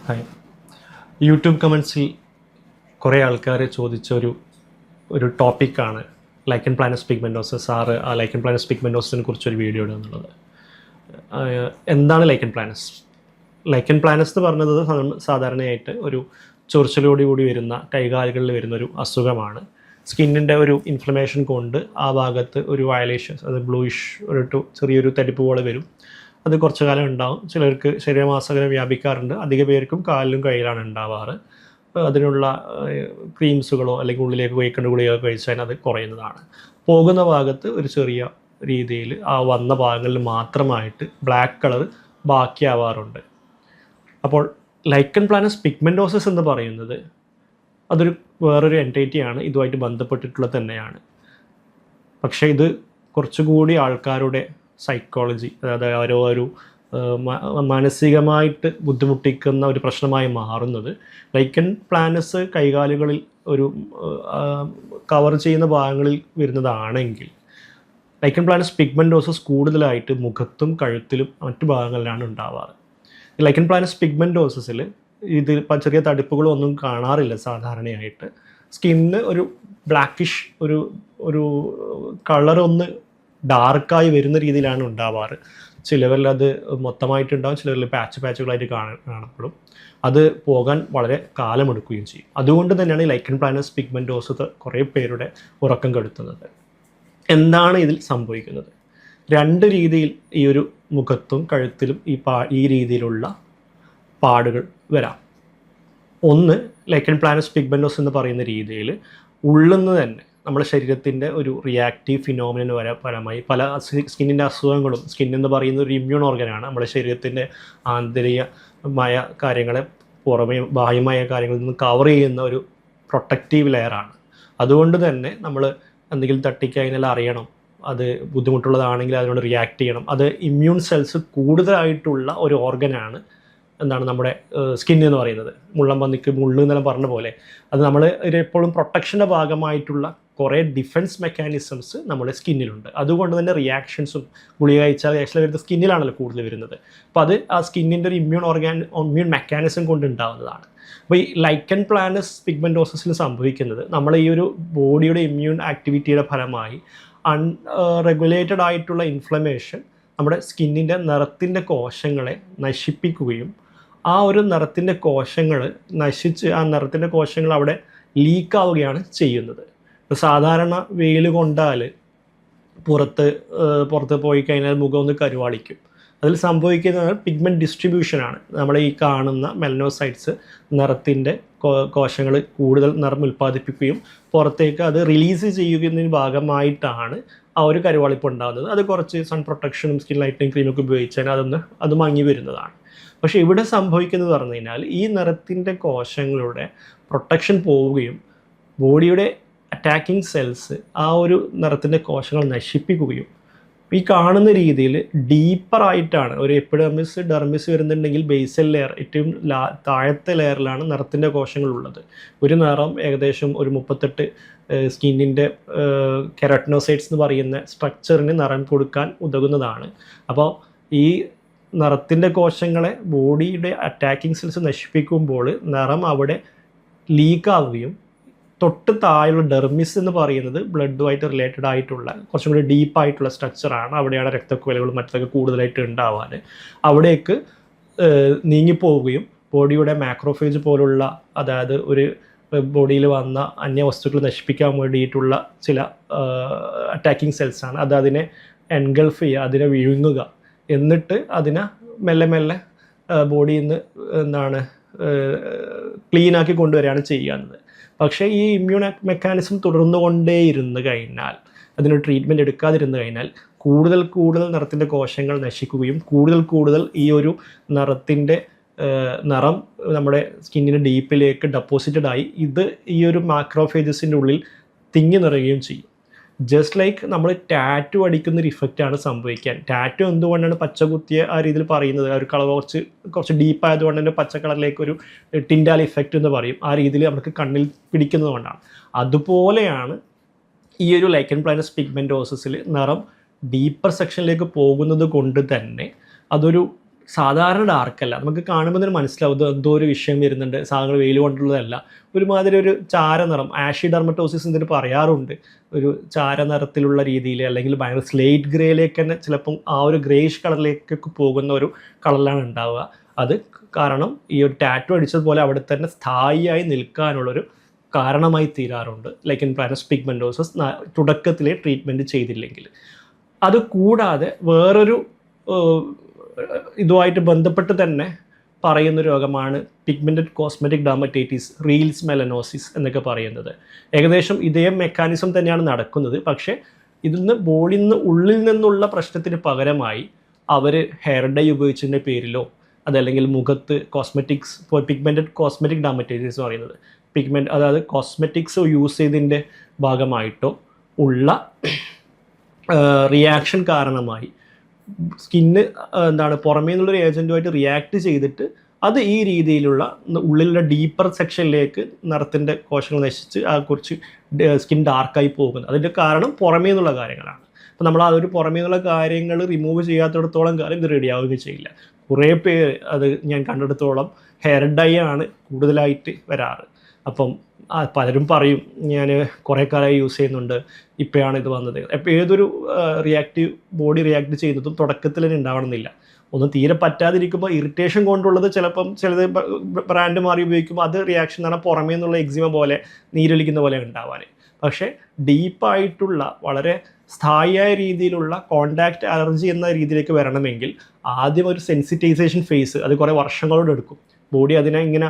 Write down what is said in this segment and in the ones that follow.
Hi. YouTube കമൻസിൽ കുറേ ആൾക്കാർ ചോദിച്ച ഒരു ടോപ്പിക്കാണ് ലൈക്കൻ പ്ലാനസ് പിഗ്മെൻറ്റോസസ്. സാറ് ആ ലൈക്കൻ പ്ലാനസ് പിഗ്മെൻറ്റോസിനെ കുറിച്ചൊരു വീഡിയോ ഇടുക എന്നുള്ളത്. എന്താണ് ലൈക്കൻ പ്ലാനസ്? ലൈക്കൻ പ്ലാനസ് എന്ന് പറഞ്ഞത് സാധാരണയായിട്ട് ഒരു ചൊറിച്ചിലോടുകൂടി വരുന്ന കൈകാലുകളിൽ വരുന്നൊരു അസുഖമാണ്. സ്കിന്നിൻ്റെ ഒരു ഇൻഫ്ലമേഷൻ കൊണ്ട് ആ ഭാഗത്ത് ഒരു വയലേഷൻ, അത് ബ്ലൂയിഷ് ചെറിയൊരു തടിപ്പ് പോലെ വരും. അത് കുറച്ച് കാലം ഉണ്ടാവും. ചിലർക്ക് ശരീരമാസകലം വ്യാപിക്കാറുണ്ട്. അധിക പേർക്കും കാലിലും കയ്യിലാണ് ഉണ്ടാവാറ്. അതിനുള്ള ക്രീംസുകളോ അല്ലെങ്കിൽ ഉള്ളിലേക്ക് കഴിക്കേണ്ട ഗുളികയോ കഴിച്ചാൽ അത് കുറയുന്നതാണ്. പോകുന്ന ഭാഗത്ത് ഒരു ചെറിയ രീതിയിൽ ആ വന്ന ഭാഗങ്ങളിൽ മാത്രമായിട്ട് ബ്ലാക്ക് കളർ ബാക്കിയാവാറുണ്ട്. അപ്പോൾ ലൈക്കൻ പ്ലാനസ് പിഗ്മെൻറ്റോസിസ് എന്ന് പറയുന്നത് അതൊരു വേറൊരു എൻറ്റൈറ്റിയാണ്, ഇതുമായിട്ട് ബന്ധപ്പെട്ടിട്ടുള്ളത് തന്നെയാണ്. പക്ഷേ ഇത് കുറച്ചുകൂടി ആൾക്കാരുടെ സൈക്കോളജി, അതായത് ഒരു മാനസികമായിട്ട് ബുദ്ധിമുട്ടിക്കുന്ന ഒരു പ്രശ്നമായി മാറുന്നത് ലൈക്കൻ പ്ലാനസ് കൈകാലുകളിൽ ഒരു കവർ ചെയ്യുന്ന ഭാഗങ്ങളിൽ വരുന്നതാണെങ്കിൽ ലൈക്കൻ പ്ലാനസ് പിഗ്മെൻറ്റോസസ് കൂടുതലായിട്ട് മുഖത്തും കഴുത്തിലും മറ്റു ഭാഗങ്ങളിലാണ് ഉണ്ടാവാറ്. ലൈക്കൻ പ്ലാനസ് പിഗ്മെൻറ്റോസസിൽ ഇത് ചെറിയ തടിപ്പുകളൊന്നും കാണാറില്ല. സാധാരണയായിട്ട് സ്കിന്ന് ഒരു ബ്ലാക്കിഷ് ഒരു കളറൊന്ന് ഡാർക്കായി വരുന്ന രീതിയിലാണ് ഉണ്ടാവാറ്. ചിലവരിൽ അത് മൊത്തമായിട്ടുണ്ടാകും, ചിലവരിൽ പാച്ചുകളായിട്ട് കാണപ്പെടും. അത് പോകാൻ വളരെ കാലമെടുക്കുകയും ചെയ്യും. അതുകൊണ്ട് തന്നെയാണ് ഈ ലൈക്കൻ പ്ലാനസ് പിഗ്മെൻറ്റോസസ് കുറേ പേരുടെ ഉറക്കം കെടുത്തുന്നത്. എന്താണ് ഇതിൽ സംഭവിക്കുന്നത്? രണ്ട് രീതിയിൽ ഈ ഒരു മുഖത്തും കഴുത്തിലും ഈ രീതിയിലുള്ള പാടുകൾ വരാം. ഒന്ന്, ലൈക്കൻ പ്ലാനസ് പിഗ്മെൻറ്റോസ് എന്ന് പറയുന്ന രീതിയിൽ ഉള്ളുന്ന് തന്നെ നമ്മുടെ ശരീരത്തിൻ്റെ ഒരു റിയാക്റ്റീവ് ഫിനോമിനൻ പരമായി പല സ്കിന്നിൻ്റെ അസുഖങ്ങളും, സ്കിന്നെന്ന് പറയുന്ന ഒരു ഇമ്മ്യൂൺ ഓർഗനാണ്. നമ്മുടെ ശരീരത്തിൻ്റെ ആന്തരികമായ കാര്യങ്ങളെ പുറമേ ബാഹ്യമായ കാര്യങ്ങളിൽ നിന്ന് കവർ ചെയ്യുന്ന ഒരു പ്രൊട്ടക്റ്റീവ് ലെയറാണ്. അതുകൊണ്ട് തന്നെ നമ്മൾ എന്തെങ്കിലും തട്ടിക്കഴിഞ്ഞാൽ അറിയണം, അത് ബുദ്ധിമുട്ടുള്ളതാണെങ്കിൽ അതിനോട് റിയാക്ട് ചെയ്യണം. അത് ഇമ്മ്യൂൺ സെൽസ് കൂടുതലായിട്ടുള്ള ഒരു ഓർഗനാണ് എന്താണ് നമ്മുടെ സ്കിൻ എന്ന് പറയുന്നത്. മുള്ളം പന്നിക്ക് മുള്ള് എന്നെല്ലാം പറഞ്ഞ പോലെ അത് നമ്മൾ എപ്പോഴും പ്രൊട്ടക്ഷൻ്റെ ഭാഗമായിട്ടുള്ള കുറേ ഡിഫൻസ് മെക്കാനിസംസ് നമ്മുടെ സ്കിന്നിലുണ്ട്. അതുകൊണ്ട് തന്നെ റിയാക്ഷൻസും ഗുളിക കഴിച്ചാൽ റിയാക്ഷൻ വരുന്നത് സ്കിന്നിലാണല്ലോ കൂടുതൽ വരുന്നത്. അപ്പോൾ അത് ആ സ്കിന്നിൻ്റെ ഒരു ഇമ്മ്യൂൺ മെക്കാനിസം കൊണ്ട് ഉണ്ടാകുന്നതാണ്. അപ്പോൾ ഈ ലൈക്കൻ പ്ലാനസ് പിഗ്മെൻറ്റോസിസിൽ സംഭവിക്കുന്നത് നമ്മൾ ഈ ഒരു ബോഡിയുടെ ഇമ്മ്യൂൺ ആക്ടിവിറ്റിയുടെ ഫലമായി റെഗുലേറ്റഡ് ആയിട്ടുള്ള ഇൻഫ്ലമേഷൻ നമ്മുടെ സ്കിന്നിൻ്റെ നിറത്തിൻ്റെ കോശങ്ങളെ നശിപ്പിക്കുകയും ആ ഒരു നിറത്തിൻ്റെ കോശങ്ങൾ നശിച്ച് ആ നിറത്തിൻ്റെ കോശങ്ങൾ അവിടെ ലീക്കാവുകയാണ് ചെയ്യുന്നത്. ഇപ്പോൾ സാധാരണ വെയിൽ കൊണ്ടാൽ പുറത്ത് പോയി കഴിഞ്ഞാൽ മുഖം ഒന്ന് കരുവാളിക്കും. അതിൽ സംഭവിക്കുന്നത് പിഗ്മെൻറ്റ് ഡിസ്ട്രിബ്യൂഷനാണ്. നമ്മുടെ ഈ കാണുന്ന മെലനോസൈറ്റ്സ് നിറത്തിൻ്റെ കോശങ്ങൾ കൂടുതൽ നിറം ഉൽപ്പാദിപ്പിക്കുകയും പുറത്തേക്ക് അത് റിലീസ് ചെയ്യുന്നതിന് ഭാഗമായിട്ടാണ് ആ ഒരു കരുവാളിപ്പ് ഉണ്ടാകുന്നത്. അത് കുറച്ച് സൺ പ്രൊട്ടക്ഷനും സ്കിൻ ലൈറ്റനിങ് ക്രീമൊക്കെ ഉപയോഗിച്ചാൽ അത് മങ്ങി വരുന്നതാണ്. പക്ഷേ ഇവിടെ സംഭവിക്കുന്നത് പറഞ്ഞു കഴിഞ്ഞാൽ ഈ നിറത്തിൻ്റെ കോശങ്ങളുടെ പ്രൊട്ടക്ഷൻ പോവുകയും ബോഡിയുടെ അറ്റാക്കിംഗ് സെൽസ് ആ ഒരു നിറത്തിൻ്റെ കോശങ്ങൾ നശിപ്പിക്കുകയും ഈ കാണുന്ന രീതിയിൽ ഡീപ്പറായിട്ടാണ് ഒരു ഡെർമിസ് വരുന്നുണ്ടെങ്കിൽ ബേസൽ ലെയർ ഏറ്റവും താഴത്തെ ലെയറിലാണ് നിറത്തിൻ്റെ കോശങ്ങളുള്ളത്. ഒരു നിറം ഏകദേശം ഒരു 38 സ്കിന്നിൻ്റെ കെരാറ്റിനോസൈറ്റ്സ് എന്ന് പറയുന്ന സ്ട്രക്ചറിന് നിറം കൊടുക്കാൻ ഉതകുന്നതാണ്. അപ്പോൾ ഈ നിറത്തിൻ്റെ കോശങ്ങളെ ബോഡിയുടെ അറ്റാക്കിംഗ് സെൽസ് നശിപ്പിക്കുമ്പോൾ നിറം അവിടെ ലീക്കാവുകയും തൊട്ട് താഴെയുള്ള ഡെർമിസ് എന്ന് പറയുന്നത് ബ്ലഡുമായിട്ട് റിലേറ്റഡ് ആയിട്ടുള്ള കുറച്ചും കൂടി ഡീപ്പായിട്ടുള്ള സ്ട്രക്ചറാണ്. അവിടെയാണ് രക്തക്കുഴലുകളും മറ്റൊക്കെ കൂടുതലായിട്ട് ഉണ്ടാവാൻ. അവിടേക്ക് നീങ്ങിപ്പോവുകയും ബോഡിയുടെ മാക്രോഫേജ് പോലുള്ള, അതായത് ഒരു ബോഡിയിൽ വന്ന അന്യവസ്തുക്കൾ നശിപ്പിക്കാൻ വേണ്ടിയിട്ടുള്ള ചില അറ്റാക്കിംഗ് സെൽസാണ്. അത് അതിനെ എൻഗൾഫ് ചെയ്യുക, അതിനെ വിഴുങ്ങുക, എന്നിട്ട് അതിനെ മെല്ലെ മെല്ലെ ബോഡിയിൽ നിന്ന് ക്ലീനാക്കി കൊണ്ടുവരികയാണ് ചെയ്യുന്നത്. പക്ഷേ ഈ ഇമ്മ്യൂൺ മെക്കാനിസം തുടർന്നുകൊണ്ടേയിരുന്നു കഴിഞ്ഞാൽ, അതിന് ട്രീറ്റ്മെൻറ്റ് എടുക്കാതിരുന്നു കഴിഞ്ഞാൽ കൂടുതൽ നിറത്തിൻ്റെ കോശങ്ങൾ നശിക്കുകയും കൂടുതൽ ഈ ഒരു നിറം നമ്മുടെ സ്കിന്നിൻ്റെ ഡീപ്പിലേക്ക് ഡെപ്പോസിറ്റഡ് ആയി ഈ ഒരു മാക്രോഫേജസിൻ്റെ ഉള്ളിൽ തിങ്ങി നിറയുകയും ചെയ്യും. ജസ്റ്റ് ലൈക്ക് നമ്മൾ ടാറ്റു അടിക്കുന്നൊരു ഇഫക്റ്റാണ് സംഭവിക്കാൻ. ടാറ്റു എന്തുകൊണ്ടാണ് പച്ചകുത്തിയ ആ രീതിയിൽ പറയുന്നത്? ആ ഒരു കളർ കുറച്ച് ഡീപ്പായതുകൊണ്ട് തന്നെ പച്ച കളറിലേക്ക് ഒരു ടിൻഡാൽ ഇഫക്റ്റ് എന്ന് പറയും. ആ രീതിയിൽ നമുക്ക് കണ്ണിൽ പിടിക്കുന്നത് കൊണ്ടാണ്. അതുപോലെയാണ് ഈ ഒരു ലൈക്കൻ പ്ലാനസ് പിഗ്മെൻറ്റോസിസിൽ നിറം ഡീപ്പർ സെക്ഷനിലേക്ക് പോകുന്നത് കൊണ്ട് തന്നെ അതൊരു സാധാരണ ഡാർക്കല്ല, നമുക്ക് കാണുമ്പോൾ തന്നെ മനസ്സിലാവും ഇത് എന്തോ ഒരു വിഷയം വരുന്നുണ്ട്, സാധനങ്ങൾ വെയിൽ കൊണ്ടുള്ളതല്ല. ഒരുമാതിരി ഒരു ചാരനിറം, ആഷി ഡെർമറ്റോസിസ് എന്നിട്ട് പറയാറുണ്ട്, ഒരു ചാരനിറത്തിലുള്ള രീതിയിൽ അല്ലെങ്കിൽ ഭയങ്കര സ്ലേറ്റ് ഗ്രേയിലേക്ക് തന്നെ ചിലപ്പം ആ ഒരു ഗ്രേയിഷ് കളറിലേക്കൊക്കെ പോകുന്ന ഒരു കളറിലാണ് ഉണ്ടാവുക. അത് കാരണം ഈ ഒരു ടാറ്റു അടിച്ചതുപോലെ അവിടെ തന്നെ സ്ഥായിയായി നിൽക്കാനുള്ളൊരു കാരണമായി തീരാറുണ്ട് ലൈക്കൻ പ്ലാനസ് പിഗ്മെൻറ്റോസസ് തുടക്കത്തിലെ ട്രീറ്റ്മെൻറ്റ് ചെയ്തില്ലെങ്കിൽ. അത് കൂടാതെ വേറൊരു ഇതുമായിട്ട് ബന്ധപ്പെട്ട് തന്നെ പറയുന്ന രോഗമാണ് pigmented cosmetic dermatitis, reels melanosis എന്നൊക്കെ പറയുന്നത്. ഏകദേശം ഇതേ മെക്കാനിസം തന്നെയാണ് നടക്കുന്നത്. പക്ഷേ ഇതിൽ നിന്ന് ബോഡിയിൽ നിന്ന് ഉള്ളിൽ നിന്നുള്ള പ്രശ്നത്തിന് പകരമായി അവർ ഹെയർ ഡൈ ഉപയോഗിച്ചതിൻ്റെ പേരിലോ അതല്ലെങ്കിൽ മുഖത്ത് കോസ്മെറ്റിക്സ്, ഇപ്പോൾ പിഗ്മെൻറ്റഡ് കോസ്മെറ്റിക് ഡെർമറ്റൈറ്റിസ് എന്ന് പറയുന്നത് അതായത് കോസ്മെറ്റിക്സ് യൂസ് ചെയ്തതിൻ്റെ ഭാഗമായിട്ടോ ഉള്ള റിയാക്ഷൻ കാരണമായി സ്കിന്ന് പുറമേ നിന്നുള്ളൊരു ഏജൻറ്റുമായിട്ട് റിയാക്ട് ചെയ്തിട്ട് അത് ഈ രീതിയിലുള്ള ഉള്ളിലുള്ള ഡീപ്പർ സെക്ഷനിലേക്ക് നിറത്തിൻ്റെ കോശങ്ങൾ നശിച്ച് കുറച്ച് സ്കിൻ ഡാർക്കായി പോകുന്നത്. അതിൻ്റെ കാരണം പുറമേ നിന്നുള്ള കാര്യങ്ങളാണ്. അപ്പോൾ നമ്മൾ അതൊരു പുറമേ നിന്നുള്ള കാര്യങ്ങൾ റിമൂവ് ചെയ്യാത്തിടത്തോളം കാലം ഇത് റെഡിയാവുകയും ചെയ്യില്ല. കുറേ പേര് അത് ഞാൻ കണ്ടിടത്തോളം ഹെയർ ഡൈ ആണ് കൂടുതലായിട്ട് വരാറ്. അപ്പം പലരും പറയും ഞാൻ കുറേ കാലമായി യൂസ് ചെയ്യുന്നുണ്ട്, ഇപ്പോഴാണ് ഇത് വന്നത്. അപ്പോൾ ഏതൊരു ബോഡി റിയാക്ട് ചെയ്യുന്നതും തുടക്കത്തിൽ തന്നെ ഉണ്ടാവണമെന്നില്ല. ഒന്നും തീരെ പറ്റാതിരിക്കുമ്പോൾ ഇറിറ്റേഷൻ കൊണ്ടുള്ളത് ചിലപ്പം ചിലത് ബ്രാൻഡ് മാറി ഉപയോഗിക്കുമ്പോൾ അത് റിയാക്ഷൻ എന്ന് പറഞ്ഞാൽ പുറമേ നിന്നുള്ള എക്സിമ പോലെ നീരൊലിക്കുന്ന പോലെ ഉണ്ടാവാൻ. പക്ഷേ ഡീപ്പായിട്ടുള്ള വളരെ സ്ഥായിയായ രീതിയിലുള്ള കോണ്ടാക്റ്റ് അലർജി എന്ന രീതിയിലേക്ക് വരണമെങ്കിൽ ആദ്യം ഒരു സെൻസിറ്റൈസേഷൻ ഫേസ്, അത് കുറേ വർഷങ്ങളോട് എടുക്കും. ബോഡി അതിനെ ഇങ്ങനെ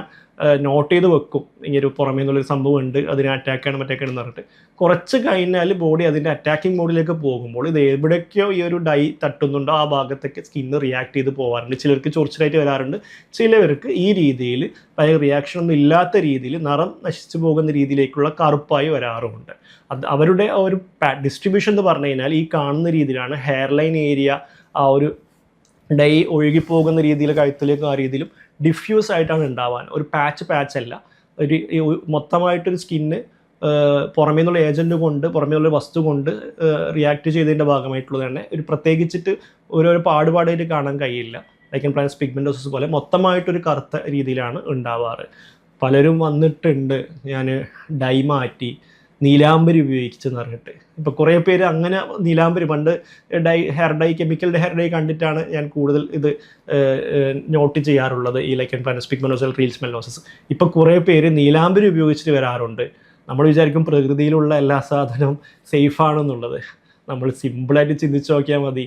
നോട്ട് ചെയ്ത് വെക്കും, ഇങ്ങനെ പുറമേ നിന്നുള്ളൊരു സംഭവം ഉണ്ട്, അതിനെ അറ്റാക്കാണ് മറ്റേക്കാണെന്ന് പറഞ്ഞിട്ട്. കുറച്ച് കഴിഞ്ഞാൽ ബോഡി അതിൻ്റെ അറ്റാക്കിംഗ് മോഡിലേക്ക് പോകുമ്പോൾ ഇത് എവിടേക്കോ ഈ ഒരു ഡൈ തട്ടുന്നുണ്ടോ ആ ഭാഗത്തൊക്കെ സ്കിന്ന് റിയാക്ട് ചെയ്ത് പോകാറുണ്ട്. ചിലർക്ക് ചൊറിച്ചിലായിട്ട് വരാറുണ്ട്, ചിലവർക്ക് ഈ രീതിയിൽ ഭയങ്കര റിയാക്ഷനൊന്നും ഇല്ലാത്ത രീതിയിൽ നിറം നശിച്ചു പോകുന്ന രീതിയിലേക്കുള്ള കറുപ്പായി വരാറുമുണ്ട്. അത് അവരുടെ ആ ഒരു ഡിസ്ട്രിബ്യൂഷൻ എന്ന് പറഞ്ഞു കഴിഞ്ഞാൽ ഈ കാണുന്ന രീതിയിലാണ്. ഹെയർ ലൈൻ ഏരിയ ആ ഒരു ഡൈ ഒഴുകിപ്പോകുന്ന രീതിയിൽ കഴുത്തിലേക്കും ആ രീതിയിലും ഡിഫ്യൂസ് ആയിട്ടാണ് ഉണ്ടാവാൻ. ഒരു പാച്ച് അല്ല, ഒരു മൊത്തമായിട്ടൊരു സ്കിന്ന് പുറമേ നിന്നുള്ള ഏജൻറ്റ് കൊണ്ട്, പുറമേ നിന്നുള്ള വസ്തു കൊണ്ട് റിയാക്ട് ചെയ്തതിൻ്റെ ഭാഗമായിട്ടുള്ളത് തന്നെ ഒരു പ്രത്യേകിച്ചിട്ട് ഓരോരോ പാടുപാടായിട്ട് കാണാൻ കഴിയില്ല. ലൈക്കൻ പ്ലാനസ് പിഗ്മെൻറ്റോസിസ് പോലെ മൊത്തമായിട്ടൊരു കറുത്ത രീതിയിലാണ് ഉണ്ടാവാറ്. പലരും വന്നിട്ടുണ്ട് ഞാൻ ഡൈ മാറ്റി നീലാംബരി ഉപയോഗിച്ചെന്ന് പറഞ്ഞിട്ട്. ഇപ്പോൾ കുറേ പേര് അങ്ങനെ നീലാംബരി പണ്ട് ഹെയർ ഡൈ, കെമിക്കൽഡ് ഹെയർ ഡൈ കണ്ടിട്ടാണ് ഞാൻ കൂടുതൽ ഇത് നോട്ട് ചെയ്യാറുള്ളത്, ഈ ലൈക്കൻ പ്ലാനസ് പിഗ്മെൻറ്റോസസ്, റീൽസ് മെലനോസിസ്. ഇപ്പോൾ കുറേ പേര് നീലാംബരി ഉപയോഗിച്ചിട്ട് വരാറുണ്ട്. നമ്മൾ വിചാരിക്കും പ്രകൃതിയിലുള്ള എല്ലാ സാധനവും സേഫാണെന്നുള്ളത്. നമ്മൾ സിമ്പിളായിട്ട് ചിന്തിച്ച് നോക്കിയാൽ മതി.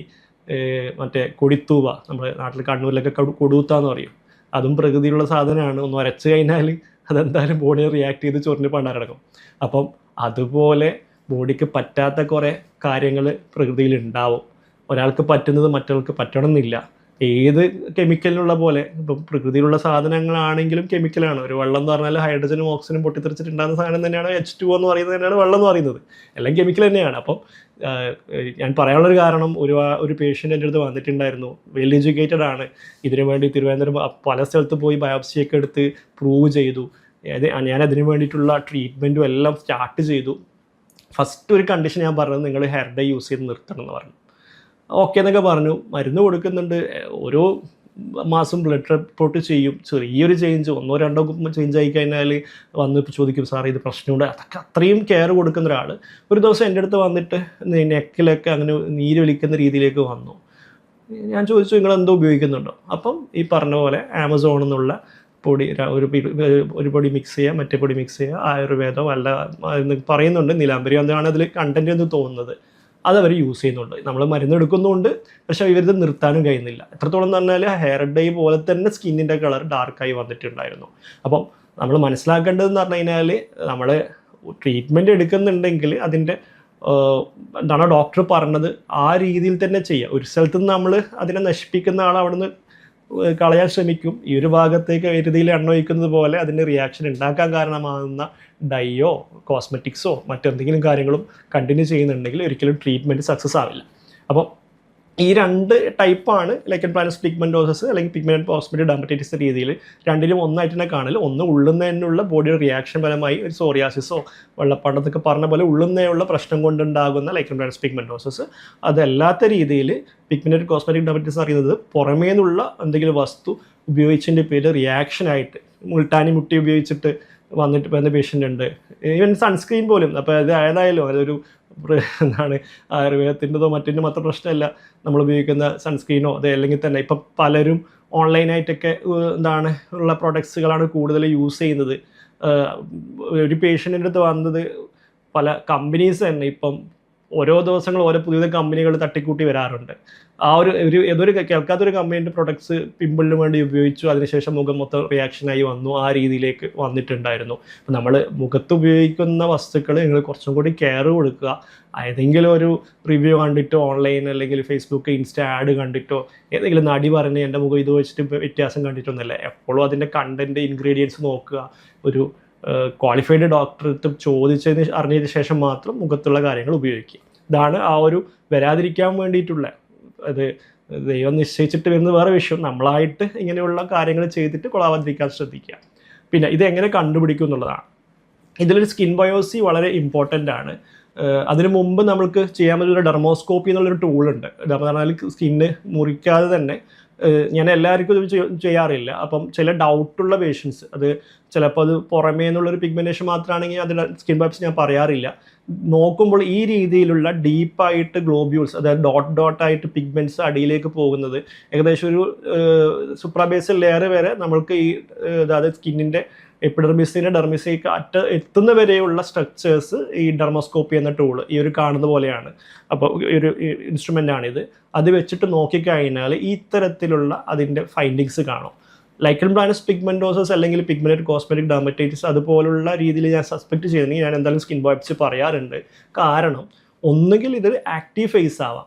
മറ്റേ കൊടിത്തൂവ, നമ്മുടെ നാട്ടിൽ കണ്ണൂരിലൊക്കെ കൊടുത്താന്ന് പറയും, അതും പ്രകൃതിയിലുള്ള സാധനമാണ്. ഒന്ന് ഉരച്ച് കഴിഞ്ഞാൽ അതെന്തായാലും ബോഡിയെ റിയാക്ട് ചെയ്ത് ചൊറിഞ്ഞ് പണ്ടാരടക്കും. അപ്പം അതുപോലെ ബോഡിക്ക് പറ്റാത്ത കുറേ കാര്യങ്ങൾ പ്രകൃതിയിലുണ്ടാവും. ഒരാൾക്ക് പറ്റുന്നത് മറ്റൊരാൾക്ക് പറ്റണമെന്നില്ല. ഏത് കെമിക്കലിനുള്ള പോലെ ഇപ്പം പ്രകൃതിയിലുള്ള സാധനങ്ങളാണെങ്കിലും കെമിക്കലാണ്. ഒരു വെള്ളം എന്ന് പറഞ്ഞാൽ ഹൈഡ്രജനും ഓക്സിജനും പൊട്ടിത്തെറിച്ചിട്ടുണ്ടാകുന്ന സാധനം തന്നെയാണ് H2O എന്ന് പറയുന്നത്, തന്നെയാണ് വെള്ളം എന്ന് പറയുന്നത്. എല്ലാം കെമിക്കൽ തന്നെയാണ്. അപ്പം ഞാൻ പറയാനുള്ളൊരു കാരണം, ഒരു പേഷ്യൻ്റ് എൻ്റെ അടുത്ത് വന്നിട്ടുണ്ടായിരുന്നു, വെൽ എഡ്യൂക്കേറ്റഡ് ആണ്. ഇതിനു വേണ്ടി തിരുവനന്തപുരം പല സ്ഥലത്ത് പോയി ബയോപ്സിയൊക്കെ എടുത്ത് പ്രൂവ് ചെയ്തു. ഞാൻ അതിന് വേണ്ടിയിട്ടുള്ള ട്രീറ്റ്മെൻറ്റും എല്ലാം സ്റ്റാർട്ട് ചെയ്തു. ഫസ്റ്റ് ഒരു കണ്ടീഷൻ ഞാൻ പറഞ്ഞത്, നിങ്ങൾ ഹെയർ ഡൈ യൂസ് ചെയ്ത് നിർത്തണം എന്ന് പറഞ്ഞു. ഓക്കെ എന്നൊക്കെ പറഞ്ഞു. മരുന്ന് കൊടുക്കുന്നുണ്ട്, ഓരോ മാസം ബ്ലഡ് റിപ്പോർട്ട് ചെയ്യും. ചെറിയൊരു ചേഞ്ച്, 1-2 ചേഞ്ച് ആയി കഴിഞ്ഞാൽ വന്ന് ചോദിക്കും, സാർ ഇത് പ്രശ്നമുണ്ട്. അതൊക്കെ അത്രയും കെയർ കൊടുക്കുന്ന ഒരാൾ ഒരു ദിവസം എൻ്റെ അടുത്ത് വന്നിട്ട് നെക്കിലൊക്കെ അങ്ങനെ നീര് വലിക്കുന്ന രീതിയിലേക്ക് വന്നു. ഞാൻ ചോദിച്ചു, നിങ്ങളെന്തോ ഉപയോഗിക്കുന്നുണ്ടോ? അപ്പം ഈ പറഞ്ഞ പോലെ ആമസോണിൽ നിന്നുള്ള പൊടി, ഒരു പൊടി മിക്സ് ചെയ്യുക, മറ്റേ പൊടി മിക്സ് ചെയ്യുക, ആയുർവേദം അല്ല എന്ന് പറയുന്നുണ്ട്. നീലാംബരി എന്താണ് അതിൽ കണ്ടൻറ്റ് എന്ന് തോന്നുന്നത്, അതവർ യൂസ് ചെയ്യുന്നുണ്ട്. നമ്മൾ മരുന്ന് എടുക്കുന്നുണ്ട്, പക്ഷേ ഇവരിത് നിർത്താനും കഴിയുന്നില്ല. എത്രത്തോളം എന്ന് പറഞ്ഞാൽ ഹെയർ ഡൈ പോലെ തന്നെ സ്കിന്നിൻ്റെ കളർ ഡാർക്കായി വന്നിട്ടുണ്ടായിരുന്നു. അപ്പം നമ്മൾ മനസ്സിലാക്കേണ്ടതെന്ന് പറഞ്ഞു കഴിഞ്ഞാൽ, നമ്മൾ ട്രീറ്റ്മെൻറ്റ് എടുക്കുന്നുണ്ടെങ്കിൽ അതിൻ്റെ എന്താണ് ഡോക്ടർ പറഞ്ഞത് ആ രീതിയിൽ തന്നെ ചെയ്യുക. ഒരു സ്ഥലത്ത് നിന്ന് നമ്മൾ അതിനെ നശിപ്പിക്കുന്ന ആൾ അവിടെ നിന്ന് കളയാൻ ശ്രമിക്കും. ഈ ഒരു ഭാഗത്തേക്ക് എരുതിയിൽ എണ്ണ ഒഴിക്കുന്നത് പോലെ അതിൻ്റെ റിയാക്ഷൻ ഉണ്ടാക്കാൻ കാരണമാകുന്ന ഡൈയോ കോസ്മെറ്റിക്സോ മറ്റെന്തെങ്കിലും കാര്യങ്ങളും കണ്ടിന്യൂ ചെയ്യുന്നുണ്ടെങ്കിൽ ഒരിക്കലും ട്രീറ്റ്മെൻറ്റ് സക്സസ് ആവില്ല. അപ്പം ഈ 2 ടൈപ്പാണ് ലൈക്കൻ പ്ലാനസ് പിഗ്മെൻറ്റോസസ് അല്ലെങ്കിൽ പിഗ്മെൻറ്റ് കോസ്മെറ്റിക് ഡെർമറ്റൈറ്റിസ് രീതിയിൽ രണ്ടിലും ഒന്നായിട്ട് തന്നെ കാണൽ. ഒന്ന് ഉള്ളുന്നതിനുള്ള ബോഡിയുടെ റിയാക്ഷൻ ഫലമായി ഒരു സോറിയാസിസോ വെള്ളപ്പാണ്ടത്തൊക്കെ പറഞ്ഞ പോലെ ഉള്ളുന്നതിനുള്ള പ്രശ്നം കൊണ്ടുണ്ടാകുന്ന ലൈക്കൻ പ്ലാനസ് പിഗ്മെൻറ്റോസസ്. അതല്ലാത്ത രീതിയിൽ പിഗ്മെൻറ്റ് കോസ്മെറ്റിക് ഡെർമറ്റൈറ്റിസ് അറിയുന്നത് പുറമേ നിന്നുള്ള എന്തെങ്കിലും വസ്തു ഉപയോഗിച്ചതിൻ്റെ പേര് റിയാക്ഷനായിട്ട് മുൾട്ടാനി മുട്ടി ഉപയോഗിച്ചിട്ട് വന്ന പേഷ്യൻ്റ് ഉണ്ട്. ഈവൻ സൺസ്ക്രീൻ പോലും. അപ്പോൾ അത് ഏതായാലും അതൊരു എന്താണ് ആയുർവേദത്തിൻ്റെതോ മറ്റിൻ്റെ മാത്രം പ്രശ്നമല്ല. നമ്മൾ ഉപയോഗിക്കുന്ന സൺസ്ക്രീനോ അത് അല്ലെങ്കിൽ തന്നെ ഇപ്പം പലരും ഓൺലൈനായിട്ടൊക്കെ എന്താണ് ഉള്ള പ്രൊഡക്ട്സുകളാണ് കൂടുതൽ യൂസ് ചെയ്യുന്നത്. ഒരു പേഷ്യൻറ്റിൻ്റെ അടുത്ത് വന്നത് പല കമ്പനീസ് തന്നെ ഇപ്പം ഓരോ ദിവസങ്ങൾ ഓരോ പുതിയ കമ്പനികൾ തട്ടിക്കൂട്ടി വരാറുണ്ട്. ആ ഏതൊരു കേൾക്കാത്തൊരു കമ്പനീൻ്റെ പ്രൊഡക്ട്സ് പിമ്പിളിന് വേണ്ടി ഉപയോഗിച്ചു, അതിനുശേഷം മുഖം മൊത്തം റിയാക്ഷനായി വന്നു, ആ രീതിയിലേക്ക് വന്നിട്ടുണ്ടായിരുന്നു. അപ്പം നമ്മൾ മുഖത്ത് ഉപയോഗിക്കുന്ന വസ്തുക്കൾ നിങ്ങൾ കുറച്ചും കൂടി കെയർ കൊടുക്കുക. ഏതെങ്കിലും ഒരു റിവ്യൂ കണ്ടിട്ടോ ഓൺലൈൻ അല്ലെങ്കിൽ ഫേസ്ബുക്ക് ഇൻസ്റ്റ ആഡ് കണ്ടിട്ടോ ഏതെങ്കിലും നടി പറഞ്ഞ് എൻ്റെ മുഖം ഇത് വെച്ചിട്ട് വ്യത്യാസം കണ്ടിട്ടൊന്നുമല്ല. എപ്പോഴും അതിൻ്റെ കണ്ടൻറ്റ് ഇൻഗ്രീഡിയൻസ് നോക്കുക. ഒരു ക്വാളിഫൈഡ് ഡോക്ടറെ ചോദിച്ചതിന് അറിഞ്ഞതിന് ശേഷം മാത്രം മുഖത്തുള്ള കാര്യങ്ങൾ ഉപയോഗിക്കുക. ഇതാണ് ആ ഒരു വരാതിരിക്കാൻ വേണ്ടിയിട്ടുള്ള, അത് ദൈവം നിശ്ചയിച്ചിട്ട് വരുന്ന വേറെ വിഷയം. നമ്മളായിട്ട് ഇങ്ങനെയുള്ള കാര്യങ്ങൾ ചെയ്തിട്ട് കൊളാവാതിരിക്കാൻ ശ്രദ്ധിക്കുക. പിന്നെ ഇതെങ്ങനെ കണ്ടുപിടിക്കും എന്നുള്ളതാണ്. ഇതിലൊരു സ്കിൻ ബയോപ്സി വളരെ ഇമ്പോർട്ടൻ്റ് ആണ്. അതിനു മുമ്പ് നമ്മൾക്ക് ചെയ്യാൻ പറ്റുന്ന ഡെർമോസ്കോപ്പി എന്നുള്ളൊരു ടൂളുണ്ട്. എന്ന് പറഞ്ഞാൽ സ്കിന്ന് മുറിക്കാതെ തന്നെ, ഞാൻ എല്ലാവർക്കും ഇത് ചെയ്യാറില്ല. അപ്പം ചില ഡൗട്ടുള്ള പേഷ്യൻസ്, അത് ചിലപ്പോൾ അത് പുറമേ നിന്നുള്ളൊരു പിഗ്മെൻറ്റേഷൻ മാത്രമാണെങ്കിൽ അതിൽ സ്കിൻ ബയോപ്സി ഞാൻ പറയാറില്ല. നോക്കുമ്പോൾ ഈ രീതിയിലുള്ള ഡീപ്പായിട്ട് ഗ്ലോബ്യൂൾസ്, അതായത് ഡോട്ടായിട്ട് പിഗ്മെൻറ്റ്സ് അടിയിലേക്ക് പോകുന്നത് ഏകദേശം ഒരു സുപ്രാബേസൽ ലെയർ വരെ നമ്മൾക്ക് ഈ അതായത് സ്കിന്നിൻ്റെ എപ്പിഡെർമിസിൻ്റെ ഡെർമിസിലേക്ക് എത്തുന്ന വരെയുള്ള സ്ട്രക്ചേഴ്സ് ഈ ഡെർമോസ്കോപ്പി എന്ന ടൂൾ ഈ ഒരു കാണുന്ന പോലെയാണ്. അപ്പോൾ ഒരു ഇൻസ്ട്രുമെൻ്റാണിത്. അത് വെച്ചിട്ട് നോക്കിക്കഴിഞ്ഞാൽ ഈ ഇത്തരത്തിലുള്ള അതിൻ്റെ ഫൈൻഡിങ്സ് കാണും. ലൈക്കൻ പ്ലാനസ് പിഗ്മെൻറ്റോസസ് അല്ലെങ്കിൽ പിഗ്മെൻറ്റഡ് കോസ്മെറ്റിക് ഡെർമറ്റൈറ്റിസ് അതുപോലുള്ള രീതിയിൽ ഞാൻ സസ്പെക്ട് ചെയ്തിട്ടുണ്ടെങ്കിൽ ഞാൻ എന്തായാലും സ്കിൻ ബയോപ്സി പറയാറുണ്ട്. കാരണം ഒന്നുകിൽ ഇത് ആക്റ്റീവ് ഫേസ് ആവാം,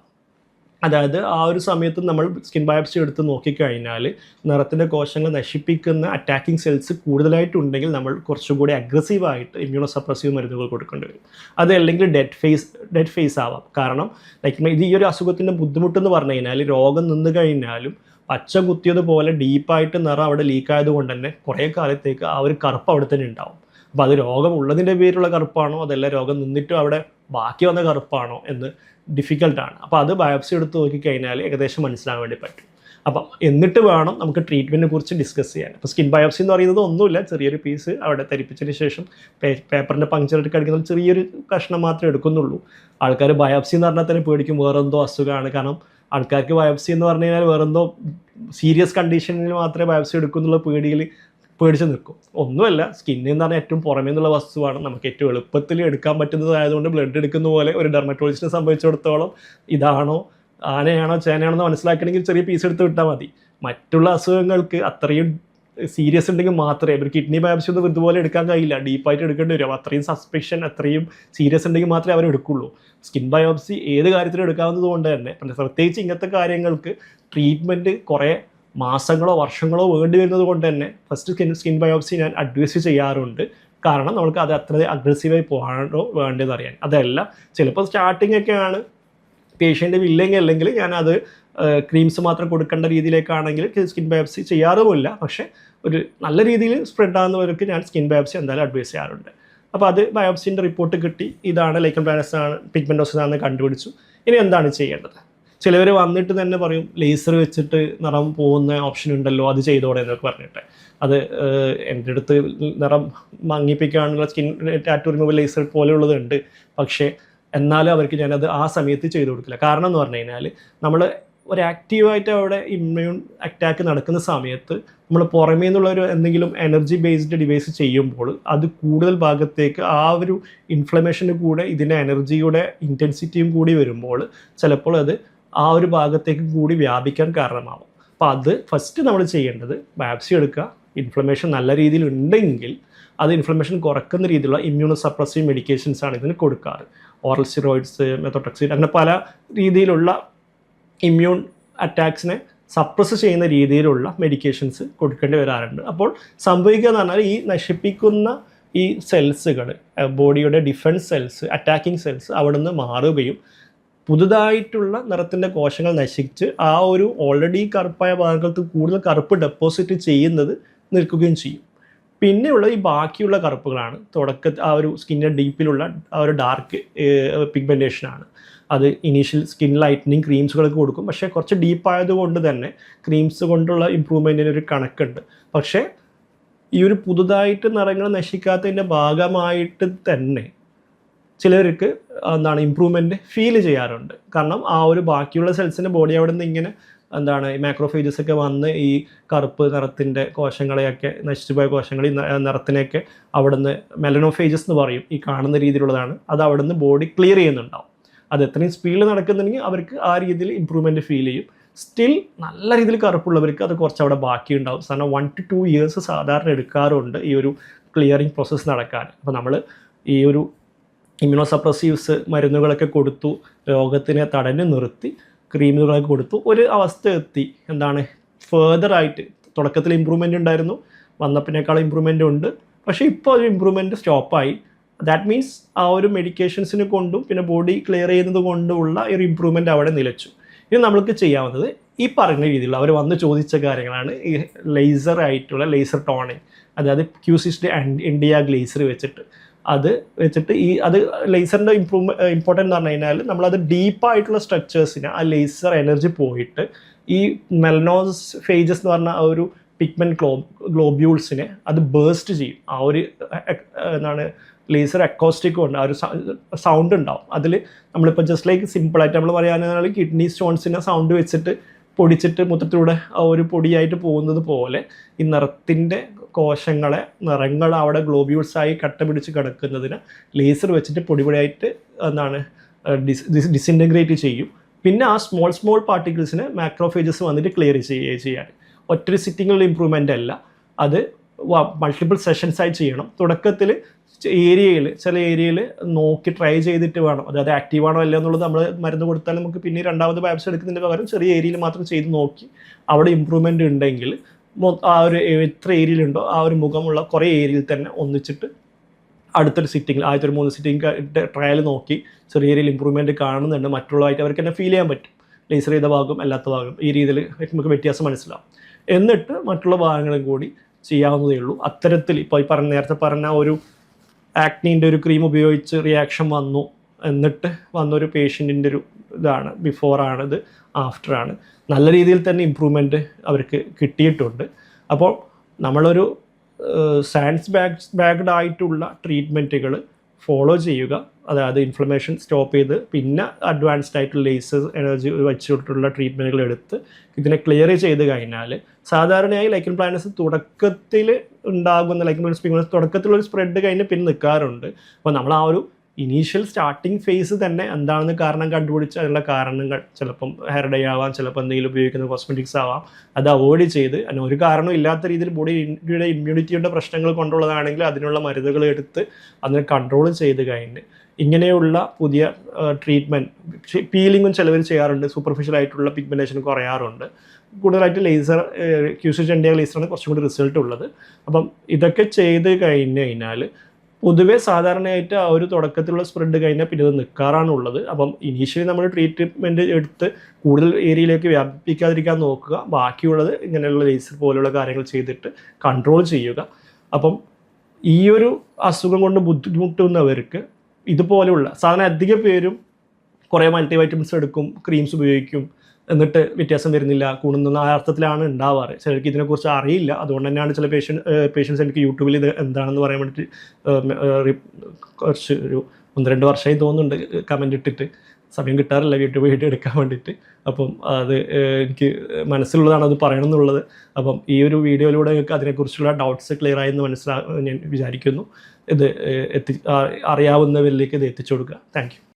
അതായത് ആ ഒരു സമയത്ത് നമ്മൾ സ്കിൻ ബയോപ്സി എടുത്ത് നോക്കിക്കഴിഞ്ഞാൽ നിറത്തിൻ്റെ കോശങ്ങൾ നശിപ്പിക്കുന്ന അറ്റാക്കിംഗ് സെൽസ് കൂടുതലായിട്ടുണ്ടെങ്കിൽ നമ്മൾ കുറച്ചുകൂടി അഗ്രസീവായിട്ട് ഇമ്മ്യൂണോ സപ്രസീവ് മരുന്നുകൾ കൊടുക്കേണ്ടി വരും. അതല്ലെങ്കിൽ ഡെഡ് ഫേസ് ആവാം. കാരണം ലൈക്ക് ഇത് ഈ ഒരു അസുഖത്തിൻ്റെ ബുദ്ധിമുട്ടെന്ന് പറഞ്ഞു കഴിഞ്ഞാൽ രോഗം നിന്ന് കഴിഞ്ഞാലും പച്ച കുത്തിയതുപോലെ ഡീപ്പായിട്ട് നിറം അവിടെ ലീക്കായത് കൊണ്ട് തന്നെ കുറേ കാലത്തേക്ക് ആ ഒരു കറുപ്പ് അവിടെ തന്നെ ഉണ്ടാവും. അപ്പോൾ അത് രോഗം ഉള്ളതിൻ്റെ പേരിലുള്ള കറുപ്പാണോ അതല്ല രോഗം നിന്നിട്ടും അവിടെ ബാക്കി വന്ന കറുപ്പാണോ എന്ന് ഡിഫിക്കൽട്ടാണ്. അപ്പോൾ അത് ബയോപ്സി എടുത്ത് നോക്കിക്കഴിഞ്ഞാൽ ഏകദേശം മനസ്സിലാകാൻ വേണ്ടി പറ്റും. അപ്പം എന്നിട്ട് വേണം നമുക്ക് ട്രീറ്റ്മെൻറ്റിനെ കുറിച്ച് ഡിസ്കസ് ചെയ്യാൻ. അപ്പോൾ സ്കിൻ ബയോപ്സി എന്ന് പറയുന്നത് ഒന്നുമില്ല, ചെറിയൊരു പീസ് അവിടെ തരിപ്പിച്ചതിന് ശേഷം പേപ്പറിൻ്റെ പങ്ക്ചറിട്ട് കഴിക്കുന്ന ചെറിയൊരു കഷ്ണം മാത്രമേ എടുക്കുന്നുള്ളൂ. ആൾക്കാർ ബയോപ്സി എന്ന് പറഞ്ഞാൽ തന്നെ പേടിക്കും, വേറെന്തോ അസുഖമാണ്. കാരണം ആൾക്കാർക്ക് ബയോപ്സി എന്ന് പറഞ്ഞു കഴിഞ്ഞാൽ വേറെന്തോ സീരിയസ് കണ്ടീഷനിൽ മാത്രമേ ബയോപ്സി എടുക്കുന്നുള്ള പേടിച്ച് നിൽക്കും. ഒന്നുമല്ല, സ്കിന്നിൽ എന്ന് പറഞ്ഞാൽ ഏറ്റവും പുറമേ നിന്നുള്ള വസ്തുവാണ്. നമുക്ക് ഏറ്റവും എളുപ്പത്തിൽ എടുക്കാൻ പറ്റുന്നതായതുകൊണ്ട് ബ്ലഡ് എടുക്കുന്ന പോലെ ഒരു ഡെർമറ്റോളജിസ്റ്റിനെ സംബന്ധിച്ചിടത്തോളം ഇതാണോ ആനയാണോ ചേനയാണോ എന്ന് മനസ്സിലാക്കണമെങ്കിൽ ചെറിയ പീസ് എടുത്ത് വിട്ടാൽ മതി. മറ്റുള്ള അസുഖങ്ങൾക്ക് അത്രയും സീരിയസ് ഉണ്ടെങ്കിൽ മാത്രമേ, ഒരു കിഡ്നി ബയോപ്സി ഒന്നും ഇതുപോലെ എടുക്കാൻ കഴിയില്ല, ഡീപ്പായിട്ട് എടുക്കേണ്ടി വരും. അത്രയും സസ്പെക്ഷൻ അത്രയും സീരിയസ് ഉണ്ടെങ്കിൽ മാത്രമേ അവർ എടുക്കുള്ളൂ. സ്കിൻ ബയോപ്സി ഏത് കാര്യത്തിലും എടുക്കാവുന്നത് കൊണ്ട് തന്നെ പ്രത്യേകിച്ച് ഇങ്ങനത്തെ കാര്യങ്ങൾക്ക് ട്രീറ്റ്മെൻറ്റ് കുറേ മാസങ്ങളോ വർഷങ്ങളോ വേണ്ടി വരുന്നത് കൊണ്ട് തന്നെ ഫസ്റ്റ് സ്കിൻ ബയോപ്സി ഞാൻ അഡ്വൈസ് ചെയ്യാറുണ്ട്. കാരണം നമുക്ക് അത് അത്ര അഗ്രസീവായി പോകാനോ വേണ്ടതെന്ന് അറിയാൻ. അതല്ല ചിലപ്പോൾ സ്റ്റാർട്ടിംഗ് ഒക്കെയാണ് പേഷ്യൻ്റ് വില്ലെങ്കിൽ അല്ലെങ്കിൽ ഞാനത് ക്രീംസ് മാത്രം കൊടുക്കേണ്ട രീതിയിലേക്കാണെങ്കിൽ സ്കിൻ ബയോപ്സി ചെയ്യാറുമില്ല. പക്ഷേ ഒരു നല്ല രീതിയിൽ സ്പ്രെഡ് ആകുന്നവർക്ക് ഞാൻ സ്കിൻ ബയോപ്സി എന്തായാലും അഡ്വൈസ് ചെയ്യാറുണ്ട്. അപ്പോൾ അത് ബയോപ്സിൻ്റെ റിപ്പോർട്ട് കിട്ടി, ഇതാണ് ലൈക്കൻ പ്ലാനസ് ആണ് പിഗ്മെൻറ്റോസസ് ആണെന്ന് കണ്ടുപിടിച്ചു. ഇനി എന്താണ് ചെയ്യേണ്ടത്? ചിലവർ വന്നിട്ട് തന്നെ പറയും ലേസർ വെച്ചിട്ട് നിറം പോകുന്ന ഓപ്ഷൻ ഉണ്ടല്ലോ, അത് ചെയ്തോടെ എന്നൊക്കെ പറഞ്ഞിട്ട്. അത് എൻ്റെ അടുത്ത് നിറം മങ്ങിപ്പിക്കാനുള്ള സ്കിൻ ടാറ്റൂ റിമൂവൽ ലേസർ പോലെയുള്ളതുണ്ട്. പക്ഷേ എന്നാലും അവർക്ക് ഞാനത് ആ സമയത്ത് ചെയ്തു കൊടുക്കില്ല. കാരണം എന്ന് പറഞ്ഞു കഴിഞ്ഞാൽ നമ്മൾ ഒരു ആക്റ്റീവായിട്ട് അവിടെ ഇമ്മ്യൂൺ അറ്റാക്ക് നടക്കുന്ന സമയത്ത് നമ്മൾ പുറമേ നിന്നുള്ളൊരു എന്തെങ്കിലും എനർജി ബേസ്ഡ് ഡിവൈസ് ചെയ്യുമ്പോൾ അത് കൂടുതൽ ഭാഗത്തേക്ക് ആ ഒരു ഇൻഫ്ലമേഷന് കൂടെ ഇതിൻ്റെ എനർജിയുടെ ഇൻറ്റൻസിറ്റിയും കൂടി വരുമ്പോൾ ചിലപ്പോൾ അത് ആ ഒരു ഭാഗത്തേക്ക് കൂടി വ്യാപിക്കാൻ കാരണമാവും. അപ്പോൾ അത് ഫസ്റ്റ് നമ്മൾ ചെയ്യേണ്ടത് ബയോപ്സി എടുക്കുക. ഇൻഫ്ലമേഷൻ നല്ല രീതിയിൽ ഉണ്ടെങ്കിൽ അത് ഇൻഫ്ലമേഷൻ കുറക്കുന്ന രീതിയിലുള്ള ഇമ്മ്യൂണോ സപ്രസീവ് മെഡിക്കേഷൻസാണ് ഇതിന് കൊടുക്കാറ്. ഓറൽ സ്റ്റിറോയിഡ്സ്, മെത്തോട്രോക്സിഡ്, അങ്ങനെ പല രീതിയിലുള്ള ഇമ്മ്യൂൺ അറ്റാക്സിനെ സപ്രസ് ചെയ്യുന്ന രീതിയിലുള്ള മെഡിക്കേഷൻസ് കൊടുക്കേണ്ടി വരാറുണ്ട്. അപ്പോൾ സംഭവിക്കുക എന്ന് പറഞ്ഞാൽ ഈ നശിപ്പിക്കുന്ന ഈ സെൽസുകൾ, ബോഡിയുടെ ഡിഫൻസ് സെൽസ്, അറ്റാക്കിംഗ് സെൽസ് അവിടെ നിന്ന് മാറുകയും പുതുതായിട്ടുള്ള നിറത്തിൻ്റെ കോശങ്ങൾ നശിച്ച് ആ ഒരു ഓൾറെഡി കറുപ്പായ ഭാഗങ്ങൾക്ക് കൂടുതൽ കറുപ്പ് ഡെപ്പോസിറ്റ് ചെയ്യുന്നത് നിൽക്കുകയും ചെയ്യും. പിന്നെയുള്ള ഈ ബാക്കിയുള്ള കറുപ്പുകളാണ് ആ ഒരു സ്കിന്നിൻ്റെ ഡീപ്പിലുള്ള ആ ഒരു ഡാർക്ക് പിഗ്മെൻറ്റേഷനാണ്. അത് ഇനീഷ്യൽ സ്കിൻ ലൈറ്റനിങ് ക്രീംസുകൾക്ക് കൊടുക്കും. പക്ഷേ കുറച്ച് ഡീപ്പായതുകൊണ്ട് തന്നെ ക്രീംസ് കൊണ്ടുള്ള ഇമ്പ്രൂവ്മെൻറ്റിന് ഒരു കണക്കുണ്ട്. പക്ഷേ ഈ ഒരു പുതുതായിട്ട് നിറങ്ങൾ നശിക്കാത്തതിൻ്റെ ഭാഗമായിട്ട് തന്നെ ചിലർക്ക് ഇമ്പ്രൂവ്മെൻറ്റ് ഫീൽ ചെയ്യാറുണ്ട്. കാരണം ആ ഒരു ബാക്കിയുള്ള സെൽസിൻ്റെ ബോഡി അവിടെ നിന്ന് ഇങ്ങനെ മാക്രോഫേജസ് ഒക്കെ വന്ന് ഈ കറുപ്പ് നിറത്തിൻ്റെ കോശങ്ങളെയൊക്കെ നശിച്ചുപോയ കോശങ്ങൾ ഈ നിറത്തിനെയൊക്കെ അവിടെ നിന്ന് മെലനോഫേജസ് എന്ന് പറയും, ഈ കാണുന്ന രീതിയിലുള്ളതാണ്. അത് അവിടെ നിന്ന് ബോഡി ക്ലിയർ ചെയ്യുന്നുണ്ടാവും. അത് എത്രയും സ്പീഡിൽ നടക്കുന്നുണ്ടെങ്കിൽ അവർക്ക് ആ രീതിയിൽ ഇമ്പ്രൂവ്മെൻറ്റ് ഫീൽ ചെയ്യും. സ്റ്റിൽ നല്ല രീതിയിൽ കറുപ്പുള്ളവർക്ക് അത് കുറച്ച് അവിടെ ബാക്കി ഉണ്ടാവും. കാരണം 1 to 2 years സാധാരണ എടുക്കാറുണ്ട് ഈ ഒരു ക്ലിയറിങ് പ്രോസസ്സ് നടക്കാൻ. അപ്പോൾ നമ്മൾ ഈ ഒരു ഇമ്മ്യൂണോസപ്രസീവ്സ് മരുന്നുകളൊക്കെ കൊടുത്തു, രോഗത്തിനെ തടഞ്ഞു നിർത്തി ക്രീമുകളൊക്കെ കൊടുത്തു, ഒരു അവസ്ഥ എത്തി ഫേർദറായിട്ട് തുടക്കത്തിൽ ഇമ്പ്രൂവ്മെൻ്റ് ഉണ്ടായിരുന്നു, വന്നപ്പിനേക്കാൾ ഇമ്പ്രൂവ്മെൻ്റ് ഉണ്ട്. പക്ഷേ ഇപ്പോൾ ഒരു ഇമ്പ്രൂവ്മെൻറ്റ് സ്റ്റോപ്പായി. ദാറ്റ് മീൻസ് ആ ഒരു മെഡിക്കേഷൻസിനെ കൊണ്ടും പിന്നെ ബോഡി ക്ലിയർ ചെയ്യുന്നത് കൊണ്ടുമുള്ള ഒരു ഇമ്പ്രൂവ്മെൻറ്റ് അവിടെ നിലച്ചു. ഇനി നമ്മൾക്ക് ചെയ്യാവുന്നത് ഈ പറഞ്ഞ രീതിയിലുള്ള അവർ വന്ന് ചോദിച്ച കാര്യങ്ങളാണ്. ഈ ലേസർ ടോണിങ്, അതായത് ക്യൂസിസ്റ്റ് ഇന്ത്യ ഗ്ലേസർ വെച്ചിട്ട് അത് ലേസറിൻ്റെ ഇമ്പോർട്ടൻ്റ് എന്ന് പറഞ്ഞു കഴിഞ്ഞാൽ നമ്മളത് ഡീപ്പായിട്ടുള്ള സ്ട്രക്ചേഴ്സിന് ആ ലേസർ എനർജി പോയിട്ട് ഈ മെലനോസ് ഫേജസ് എന്ന് പറഞ്ഞ ആ ഒരു പിഗ്മെൻറ്റ് ഗ്ലോബ്യൂൾസിനെ അത് ബേസ്റ്റ് ചെയ്യും. ആ ഒരു ലേസർ അക്കോസ്റ്റിക് കൊണ്ട് ആ ഒരു സൗണ്ട് ഉണ്ടാവും. അതിൽ നമ്മളിപ്പോൾ ജസ്റ്റ് ലൈക്ക് സിമ്പിളായിട്ട് നമ്മൾ പറയുകയാണെങ്കിൽ കിഡ്നി സ്റ്റോൺസിനെ സൗണ്ട് വെച്ചിട്ട് പൊടിച്ചിട്ട് മൊത്തത്തിലൂടെ ആ ഒരു പൊടിയായിട്ട് പോകുന്നത് പോലെ ഈ നിറത്തിൻ്റെ നിറങ്ങൾ അവിടെ ഗ്ലോബ്യൂൾസായി കട്ട പിടിച്ച് കിടക്കുന്നതിന് ലേസർ വെച്ചിട്ട് പൊടിപൊടിയായിട്ട് ഡിസിൻറ്റഗ്രേറ്റ് ചെയ്യും. പിന്നെ ആ സ്മോൾ പാർട്ടിക്കിൾസിനെ മാക്രോഫേജസ് വന്നിട്ട് ക്ലിയർ ചെയ്യാൻ ഒറ്റൊരു സിറ്റിങ്ങിലുള്ള ഇമ്പ്രൂവ്മെൻ്റ് അല്ല, അത് മൾട്ടിപ്പിൾ സെഷൻസായി ചെയ്യണം. തുടക്കത്തിൽ ചില ഏരിയയിൽ നോക്കി ട്രൈ ചെയ്തിട്ട് വേണം, അതായത് ആക്റ്റീവാണോ അല്ലയോ എന്നുള്ളത് നമ്മൾ മരുന്ന് കൊടുത്താൽ നമുക്ക് പിന്നെ രണ്ടാമത് ബയോപ്സി എടുക്കുന്നതിന് പകരം ചെറിയ ഏരിയയിൽ മാത്രം ചെയ്ത് നോക്കി അവിടെ ഇമ്പ്രൂവ്മെൻ്റ് ഉണ്ടെങ്കിൽ ആ ഒരു എത്ര ഏരിയയിലുണ്ടോ ആ ഒരു മുഖമുള്ള കുറേ ഏരിയയിൽ തന്നെ ഒന്നിച്ചിട്ട് അടുത്തൊരു സിറ്റിങ്ങിൽ ആദ്യത്തെ ഒരു 3 സിറ്റിംഗ് ട്രയൽ നോക്കി ചെറിയ ഏരിയയിൽ ഇമ്പ്രൂവ്മെൻറ്റ് കാണുന്നുണ്ട്, മറ്റുള്ളതായിട്ട് അവർക്ക് തന്നെ ഫീൽ ചെയ്യാൻ പറ്റും. ലേസർ ചെയ്ത ഭാഗം അല്ലാത്ത ഭാഗം ഈ രീതിയിൽ നമുക്ക് വ്യത്യാസം മനസ്സിലാവും. എന്നിട്ട് മറ്റുള്ള ഭാഗങ്ങളും കൂടി ചെയ്യാവുന്നതേ ഉള്ളൂ. അത്തരത്തിൽ ഇപ്പോൾ ഈ നേരത്തെ പറഞ്ഞ ഒരു ആക്നീൻ്റെ ഒരു ക്രീം ഉപയോഗിച്ച് റിയാക്ഷൻ വന്നു, എന്നിട്ട് വന്നൊരു പേഷ്യൻറ്റിൻ്റെ ഒരു ബിഫോറാണിത്, ആഫ്റ്ററാണ്. നല്ല രീതിയിൽ തന്നെ ഇമ്പ്രൂവ്മെൻറ്റ് അവർക്ക് കിട്ടിയിട്ടുണ്ട്. അപ്പോൾ നമ്മളൊരു സയൻസ് ബാക്ക്ഡ് ആയിട്ടുള്ള ട്രീറ്റ്മെൻറ്റുകൾ ഫോളോ ചെയ്യുക, അതായത് ഇൻഫ്ലമേഷൻ സ്റ്റോപ്പ് ചെയ്ത് പിന്നെ അഡ്വാൻസ്ഡ് ആയിട്ടുള്ള ലേസർ എനർജി വെച്ചിട്ടുള്ള ട്രീറ്റ്മെൻറ്റുകൾ എടുത്ത് ഇതിനെ ക്ലിയർ ചെയ്ത് കഴിഞ്ഞാൽ സാധാരണയായി ലൈക്കൻ പ്ലാനസ് തുടക്കത്തിൽ ഉണ്ടാകുന്ന ലൈക്കൻ പ്ലാനസ് തുടക്കത്തിലൊരു സ്പ്രെഡ് കഴിഞ്ഞ് പിന്നെ നിൽക്കാറുണ്ട്. അപ്പോൾ നമ്മൾ ആ ഒരു ഇനീഷ്യൽ സ്റ്റാർട്ടിങ് ഫേസ് തന്നെ എന്താണെന്ന് കാരണം കണ്ടുപിടിച്ച് അതിനുള്ള കാരണങ്ങൾ ചിലപ്പം ഹെയർ ഡൈ ആവാം, ചിലപ്പോൾ എന്തെങ്കിലും ഉപയോഗിക്കുന്ന കോസ്മെറ്റിക്സ് ആവാം, അത് അവോയ്ഡ് ചെയ്ത് അതിന് ഒരു കാരണം ഇല്ലാത്ത രീതിയിൽ ബോഡിയുടെ ഇമ്മ്യൂണിറ്റിയുടെ പ്രശ്നങ്ങൾ കൊണ്ടുള്ളതാണെങ്കിൽ അതിനുള്ള മരുന്നുകൾ എടുത്ത് അതിനെ കൺട്രോൾ ചെയ്ത് കഴിഞ്ഞ് ഇങ്ങനെയുള്ള പുതിയ ട്രീറ്റ്മെൻറ്റ് പീലിങ്ങും ചിലവർ ചെയ്യാറുണ്ട്, സൂപ്പർഫിഷ്യൽ ആയിട്ടുള്ള പിഗ്മെൻറ്റേഷൻ കുറയാറുണ്ട്. കൂടുതലായിട്ട് ക്യൂസിസ്റ്റ് ഇന്ത്യ ലേസറാണ് കുറച്ചും കൂടി റിസൾട്ട് ഉള്ളത്. അപ്പം ഇതൊക്കെ ചെയ്ത് കഴിഞ്ഞാൽ പൊതുവേ സാധാരണയായിട്ട് ആ ഒരു തുടക്കത്തിലുള്ള സ്പ്രെഡ് കഴിഞ്ഞാൽ പിന്നെ ഇത് നിൽക്കാറാണുള്ളത്. അപ്പം ഇനീഷ്യലി നമ്മൾ ട്രീറ്റ്മെൻറ്റ് എടുത്ത് കൂടുതൽ ഏരിയയിലേക്ക് വ്യാപിപ്പിക്കാതിരിക്കാൻ നോക്കുക, ബാക്കിയുള്ളത് ഇങ്ങനെയുള്ള ലേസർ പോലെയുള്ള കാര്യങ്ങൾ ചെയ്തിട്ട് കൺട്രോൾ ചെയ്യുക. അപ്പം ഈ ഒരു അസുഖം കൊണ്ട് ബുദ്ധിമുട്ടുന്നവർക്ക് ഇതുപോലെയുള്ള സാധാരണ അധിക പേരും കുറേ മൾട്ടി വൈറ്റമിൻസ് എടുക്കും, ക്രീംസ് ഉപയോഗിക്കും, എന്നിട്ട് വ്യത്യാസം വരുന്നില്ല, കൂടുന്ന ആ അർത്ഥത്തിലാണ് ഉണ്ടാവാറ്. ചിലർക്ക് ഇതിനെക്കുറിച്ച് അറിയില്ല. അതുകൊണ്ട് തന്നെയാണ് ചില പേഷ്യൻസ് എനിക്ക് യൂട്യൂബിൽ ഇത് എന്താണെന്ന് പറയാൻ വേണ്ടിയിട്ട് കുറച്ച് ഒരു 1-2 വർഷമായി തോന്നുന്നുണ്ട് കമൻ്റ് ഇട്ടിട്ട്, സമയം കിട്ടാറില്ല യൂട്യൂബ് വീഡിയോ എടുക്കാൻ വേണ്ടിയിട്ട്. അപ്പം അത് എനിക്ക് മനസ്സിലുള്ളതാണ് അത് പറയണം എന്നുള്ളത്. അപ്പം ഈ ഒരു വീഡിയോയിലൂടെ നിങ്ങൾക്ക് അതിനെക്കുറിച്ചുള്ള ഡൗട്ട്സ് ക്ലിയർ ആയെന്ന് ഞാൻ വിചാരിക്കുന്നു. ഇത് അറിയാവുന്നവരിലേക്ക് ഇത് എത്തിച്ചു കൊടുക്കുക. Thank you.